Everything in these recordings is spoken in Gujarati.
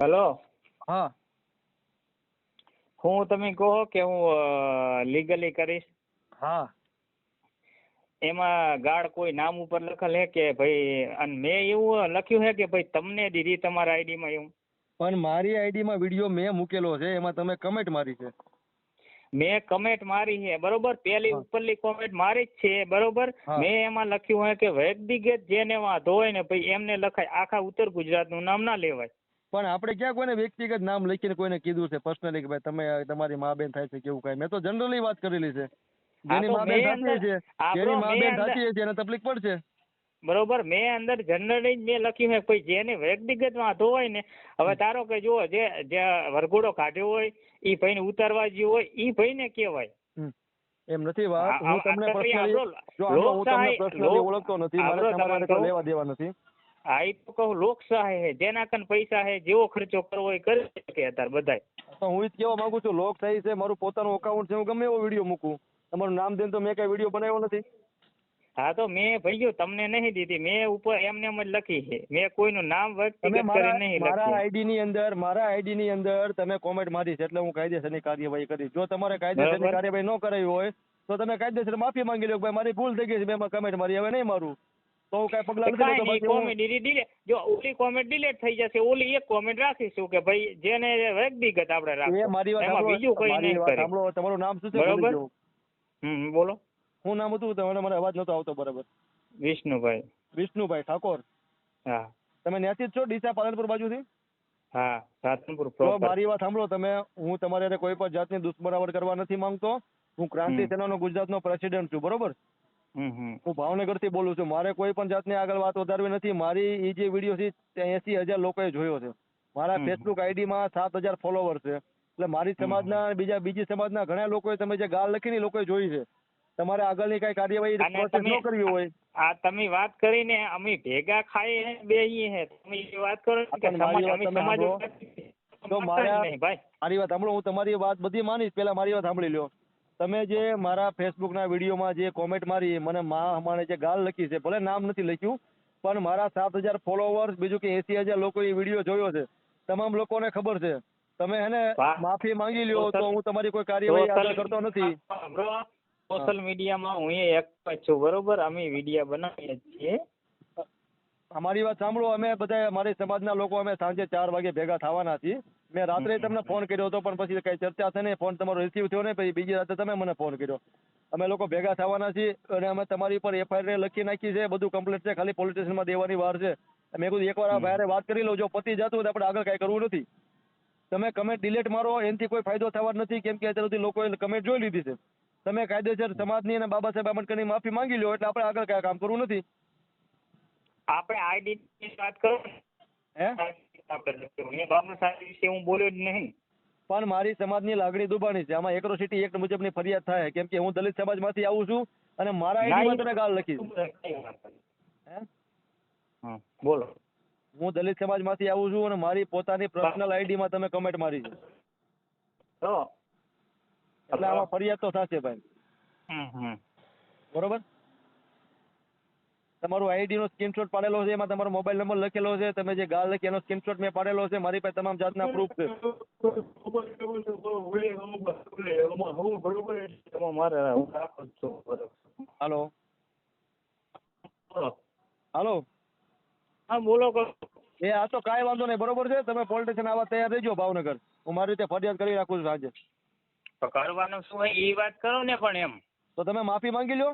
હેલો, હા હું તમે કહો કે હું લીગલી કરીશ. હા એમાં ગાળ કોઈ નામ ઉપર લખેલ હે કે ભાઈ, અને મેં એવું લખ્યું હે કે ભાઈ તમને દીધી તમારા આઈડીમાં એવું. પણ મારી આઈડીમાં વિડીયો મેં મૂકેલો છે, એમાં તમે કમેન્ટ મારી છે. મેં કમેન્ટ મારી છે બરોબર, પેલી હા. ઉપરલી કમેન્ટ મારી જ છે બરોબર. હા. મેં એમાં લખ્યું હોય કે વ્યક્તિગત જેને વાંધો હોય ને ભાઈ એમને લખાય, આખા ઉત્તર ગુજરાતનું નામ ના લેવાય. પણ આપણે ક્યાં કોઈને વ્યક્તિગત નામ લખીને કોઈને કીધું છે પર્સનલી કે ભાઈ તમે તમારી મા બેન થાય છે કેવું કાંઈ? મેં તો જનરલી વાત કરેલી છે. હા જેની તો મા બેન મેં થતી અંદર છે, જેની મા બેન થતી હોય છે એને તકલીફ પડશે. બરોબર, મેં અંદર જનરલી જ મેં લખ્યું છે કોઈ જેને વ્યક્તિગત વાંધો હોય ને. હવે ધારો કે જુઓ, જે વરઘોડો કાઢ્યો હોય એ ભાઈને ઉતારવા જ્યો હોય એ ભાઈને કહેવાય. એમ નથી વાત. હું તમને પર્સનલી હું તમને પર્સનલી ઓળખતો નથી, મારે તમારે હારે કોઈ લેવા દેવા નથી. હા, એ તો કહું લોક સહાય છે, જેના કન પૈસા છે, જેવો ખર્ચો કરવો હોય કરી શકે અત્યારે બધાય. તો હું જ કહેવા માંગુ છું, લોક સહી છે, મારું પોતાનું અકાઉન્ટ છે, હું ગમે એવો વિડીયો મૂકું. તમારું નામ દઈને તો મેં કઈ વિડીયો બનાવ્યો નથી. હા તો મેં ભાઈ તમને નહીં દીધી, મેં ઉપર એમને એમ જ લખી છે, મેં કોઈનું નામ તમે વ્યક્તિગત કરી નહીં મારા લખી. આઈડી ની અંદર તમે કોમેન્ટ મારી છે એટલે હું કાયદેસરની કાર્યવાહી કરીશ. જો તમારે કાયદેસરની બરોબર, કાર્યવાહી ન કરાવી હોય તો તમે કાયદેસર માફી માંગી લો કે ભાઈ મારી ભૂલ થઈ ગઈ છે, મેં એમાં કમેન્ટ મારી, હવે નહીં મારું. તો હું કાંઈ પગલાં નથી લેતો. બાકી હું કોમેન્ટ જો ઓલી કોમેન્ટ ડિલીટ થઈ જશે, ઓલી એક કોમેન્ટ રાખીશું કે ભાઈ જેને વ્યક્તિગત આપણે રાખો, મારી વાત એમાં બીજું કઈ નહીં કરે. સાંભળો, તમારું નામ શું છે? બરોબર. ભૂલી ગયો. બોલો. શું નામ હતું તમારે? મને અવાજ નતો આવતો બરાબર. વિષ્ણુભાઈ. વિષ્ણુભાઈ ઠાકોર. હા. તમે ત્યાંથી જ છો, ડીસા પાલનપુર બાજુથી? હા, સાતનપુર તો પ્રોપર. મારી વાત સાંભળો તમે. હું તમારી હારે કોઈ પણ જાતની દુશ્મનાવટ કરવા નથી માંગતો. હું ક્રાંતિ સેનાનો ગુજરાતનો પ્રેસિડેન્ટ છું, બરોબર? હું ભાવનગરથી બોલું છું. મારે કોઈ પણ જાતની આગળ વાત વધારવી નથી. મારી એ જે વિડીયો છે 80,000 લોકોએ જોયો છે. મારા ફેસબુક આઈડીમાં 7,000 ફોલોવર છે. એટલે મારી સમાજના બીજી સમાજના ઘણા લોકોએ તમે જે ગાળ લખીને એ લોકોએ જોઈ છે. તમારે આગળની કઈ કાર્યવાહી પ્રોસેસ ન કરવી હોય. આ તમે વાત કરીને અમે ભેગા ખાઈએ હે, બેહીએ હે, તમે એ વાત કરો કે સમાજ અમે સમાજ તો મારી વાત સાંભળો. હું તમારી વાત બધી માનીશ, પેલા મારી વાત સાંભળી લ્યો. તમે જે મારા ફેસબુકના વિડીયોમાં જે કોમેન્ટ મારી, મને મા અમારે જે ગાળ લખી છે, ભલે નામ નથી લખ્યું, પણ મારા 7,000 ફોલોવર્સ, બીજું કે 80,000 લોકો એ વિડીયો જોયો છે. તમામ લોકોને ખબર છે. તમે એને માફી માંગી લ્યો તો હું તમારી કોઈ કાર્યવાહી આગળ કરતો નથી. સોશિયલ મીડિયામાં હું એક્ટિવ છું, બરોબર? અમે વિડીયો બનાવીએ છીએ. અમારી વાત સાંભળો. અમે બધા અમારી સમાજના લોકો અમે સાંજે 4 વાગે ભેગા થવાના છીએ. મેં રાત્રે તમને ફોન કર્યો હતો, પણ પછી કઈ ચર્ચા થઈ નહીં, ફોન તમારો રિસીવ થયો નહીં. પછી બીજી રાતે તમે મને ફોન કર્યો. અમે લોકો ભેગા થવાના છીએ અને અમે તમારી ઉપર FIR લખી નાખી છે. બધું કમ્પ્લીટ છે, ખાલી પોલીસ સ્ટેશનમાં દેવાની વાર છે. મેં કીધું એકવાર આ ભાઈ વાત કરી લો, જો પતી જતું હોય તો આપણે આગળ કઈ કરવું નથી. તમે કમેન્ટ ડિલીટ મારો, એનાથી કોઈ ફાયદો થવાનો નથી, કેમ કે અત્યાર સુધી લોકોએ કમેન્ટ જોઈ લીધી છે. તમે કાયદેસર સમાજની અને બાબા સાહેબ આંબેડકરની માફી માંગી લો એટલે આપણે આગળ કઈ કામ કરવું નથી. આપણે આઈડી ની વાત કરો. મેં બાબા સાહેબ વિશે હું બોલ્યો જ નહીં. પણ મારી સમાજની લાગણી દુભાણી છે. આમાં એટ્રોસિટી એક્ટ મુજબની ફરિયાદ થાય, કેમ કે હું દલિત સમાજમાંથી આવું છું અને મારા આઈડીમાં તમે ગાળ લખી. બોલો. હું દલિત સમાજમાંથી આવું છું અને મારી પોતાની પર્સનલ આઈડીમાં તમે કમેન્ટ મારી છે, એટલે આમાં ફરિયાદ તો થશે ભાઈ. બરોબર? તમારું આઈડી નો સ્ક્રીનશોટ પાડેલો છે, એમાં તમારો મોબાઈલ નંબર લખેલો છે. તમે જે ગાળ લખી એનો સ્ક્રીનશોટ મેં પાડેલો છે. મારી પાસે તમામ જાતના પ્રૂફ છે. હાલો હાલો. હા બોલો. આ તો કાંઈ વાંધો નહીં, બરોબર છે. તમે પોલીસ સ્ટેશન આવવા તૈયાર રહેજો ભાવનગર. હું મારી રીતે ફરિયાદ કરી રાખું છું સાંજે. કરવાનું શું હોય એ વાત કરો ને. પણ એમ તો તમે માફી માંગી લો.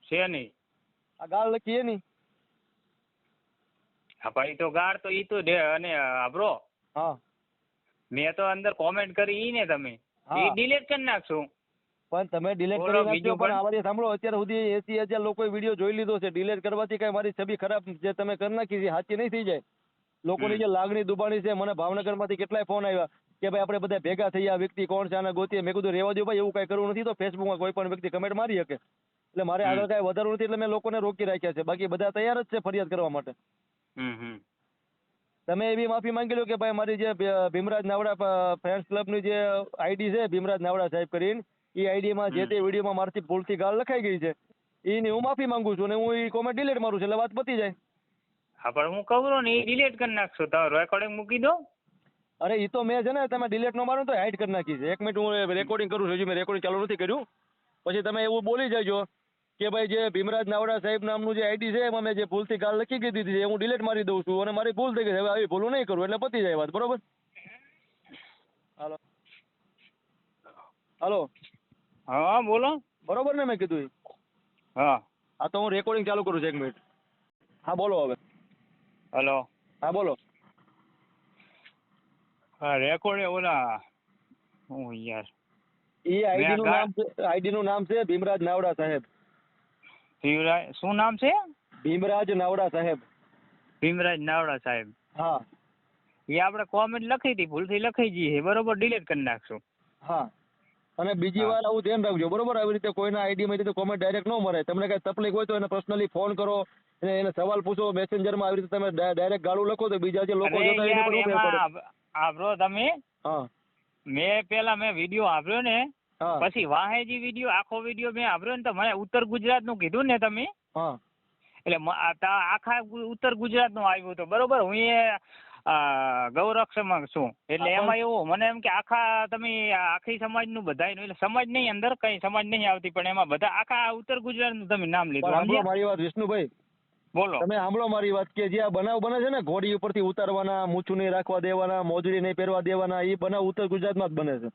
છે નહીં આ ગાળ લખી એની. હા ભાઈ, તો ગાળ તો ઈ તો દે. અને બ્રો, હા, મેં તો અંદર કોમેન્ટ કરી ઈ ને તમે ઈ ડિલીટ કરી નાખશું. પણ તમે ડિલીટ કરી નાખજો. પણ આવારી સાંભળો, અત્યાર સુધી 80,000 લોકોએ વિડીયો જોઈ લીધો છે. ડિલીટ કરવાથી કઈ મારી છબી ખરાબ જે તમે કરી નાખી છે સાચી નહીં થઈ જાય. લોકોની જે લાગણી દુબાણી છે. મને ભાવનગરમાંથી કેટલાય ફોન આવ્યા કે ભાઈ આપણે બધા ભેગા થઈ, આ વ્યક્તિ કોણ છે, આને ગોતીએ. મેં કીધું રેવા દો ભાઈ, એવું કઈ કરવું નથી. તો ફેસબુકમાં કોઈ પણ વ્યક્તિ કમેન્ટ મારી શકે, એટલે મારે આગળ કઈ વધારવું નથી. એટલે મેં લોકોને રોકી રાખ્યા છે. બાકી બધા તૈયાર જ છે ફરિયાદ કરવા માટે. તમે એવી માફી માંગી લો કે ભાઈ મારી જે ભીમરાજ નાવડા ફ્રેન્ડ્સ ક્લબની જે આઈડી છે, ભીમરાજ નાવડા સાહેબ કરીને, એ આઈડીમાં જે તે વિડીયોમાં મારથી ભૂલથી ગાળ લખાઈ ગઈ છે, એની હું માફી માંગુ છું અને હું એ કોમેન્ટ ડિલીટ મારું છું, એટલે વાત પતી જાય. હા પણ હું કહું ને એ ડિલીટ કરી નાખશો, તમે રેકોર્ડિંગ મૂકી દો. અરે એ તો મેં છે ને તમે ડિલીટ નો મારો તો હાઈડ કરી નાખી છે. 1 મિનિટ હું રેકોર્ડિંગ કરું છું, હજી મેં રેકોર્ડિંગ ચાલુ નથી કર્યું. પછી તમે એવું બોલી જજો કે ભાઈ જે ભીમરાજ નાવડા સાહેબ નામનું જે આઈડી છે એમાં મેં જે ભૂલથી ગાળ લખી દીધી છે એ હું ડિલીટ મારી દઉં છું અને મારી ભૂલ થઈ ગઈ છે, હવે આવી ભૂલું નહીં કરું એટલે પતી જાય વાત. બરોબર? હાલો હાલો, હા બોલો. બરોબર ને મેં કીધું ઈ? હા હા તો હું રેકોર્ડિંગ ચાલુ કરું છું 1 મિનિટ. હા બોલો હવે. હલો. હા બોલો. હા રેકોર્ડ ઓલા હું યાર એ આઈડી નું નામ છે ભીમરાજ નાવડા સાહેબ. શિવરાજ શું નામ છે? ભીમરાજ નાવડા સાહેબ. ભીમરાજ નાવડા સાહેબ. હા એ આપણે કોમેન્ટ લખી હતી, ભૂલથી લખાઈ ગઈ છે, બરોબર, ડિલીટ કરી નાખશું. હા અને બીજી હા. વાર આવું ધ્યાન રાખજો, બરોબર? આવી રીતે કોઈના આઈડીમાં રીતે કોમેન્ટ ડાયરેક્ટ ન મરે. તમને કઈ તકલીફ હોય તો એને પર્સનલી ફોન કરો, એને સવાલ પૂછો મેસેન્જરમાં. આવી રીતે તમે ડાયરેક્ટ ગાળું લખો તો બીજા જે લોકો અરે જોતા એને યાર પણ ફેર પડે. એમાં આભરો તમે, હા મેં વિડીયો આપ્યો ને, હા પછી વાહેજી વિડીયો આખો વિડીયો મેં આપ્યો ને, તો મને ઉત્તર ગુજરાત નું કીધું ને તમે, હા એટલે આખા ઉત્તર ગુજરાત નું આવ્યું હતું, બરોબર. હું એ ગૌરક્ષમાં છું, એટલે એમાં એવું મને એમ કે આખી સમાજ નું બધાયનું, એટલે સમાજ નહીં, અંદર કઈ સમાજ નહીં આવતી, પણ એમાં બધા આખા ઉત્તર ગુજરાત નું તમે નામ પણ લીધું. સાંભળો સમજ્યા? મારી વાત વિષ્ણુભાઈ, બોલો. તમે સાંભળો મારી વાત, કે જે આ બનાવ બને છે ને ઘોડી ઉપરથી ઉતારવાના, મૂછું નહીં રાખવા દેવાના, મોજડી નહીં પહેરવા દેવાના, એ બનાવ ઉત્તર ગુજરાતમાં જ બને છે.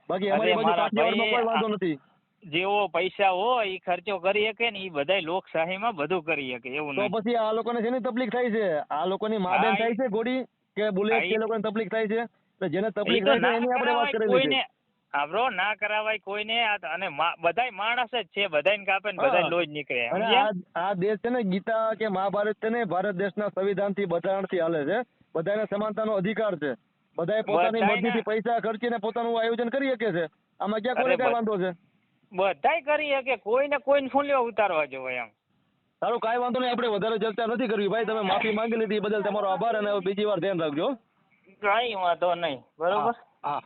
બાકી અમારી બાજુ મારા કાઠિયાવાડમાં કોઈ વાંધો નથી. જેવો પૈસા હોય એ ખર્ચો કરી શકે ને, એ બધાય લોકશાહીમાં બધું કરી શકે એવું તો નહીં. પછી આ લોકોને શેની તકલીફ થાય છે? આ લોકોની મા બેન થાય છે ઘોડી કે બુલેટ, કે લોકોને તકલીફ થાય છે? તો જેને તકલીફ થાય છે એની આપણે વાત કરેલી છે. કોઈને આબરો ના કરાવાય કોઈને, અને બધાય માણસ જ છે, બધાને કાપે ને બધાય લોહી જ નીકળે. અને સમજ્યા? આ દેશ છે ને ગીતા કે મહાભારત છે ને ભારત દેશના સંવિધાનથી બંધારણથી હાલે છે. બધાને સમાનતાનો અધિકાર છે. બધાએ પોતાની મરજીથી પૈસા ખર્ચીને પોતાનું આયોજન કરી શકે છે. આમાં ક્યાં કોઈને કઈ વાંધો છે? બધાય કરી શકે, કોઈને ફૂલ્યો ઉતારવા જોવે એમ. સારું, કાંઈ વાંધો નહીં, આપણે વધારે ચર્ચા નથી કરવી ભાઈ. તમે માફી માંગી લીધી એ બદલ તમારો આભાર, અને હવે બીજી વાર ધ્યાન રાખજો. કઈ વાંધો નહીં, બરોબર. હા.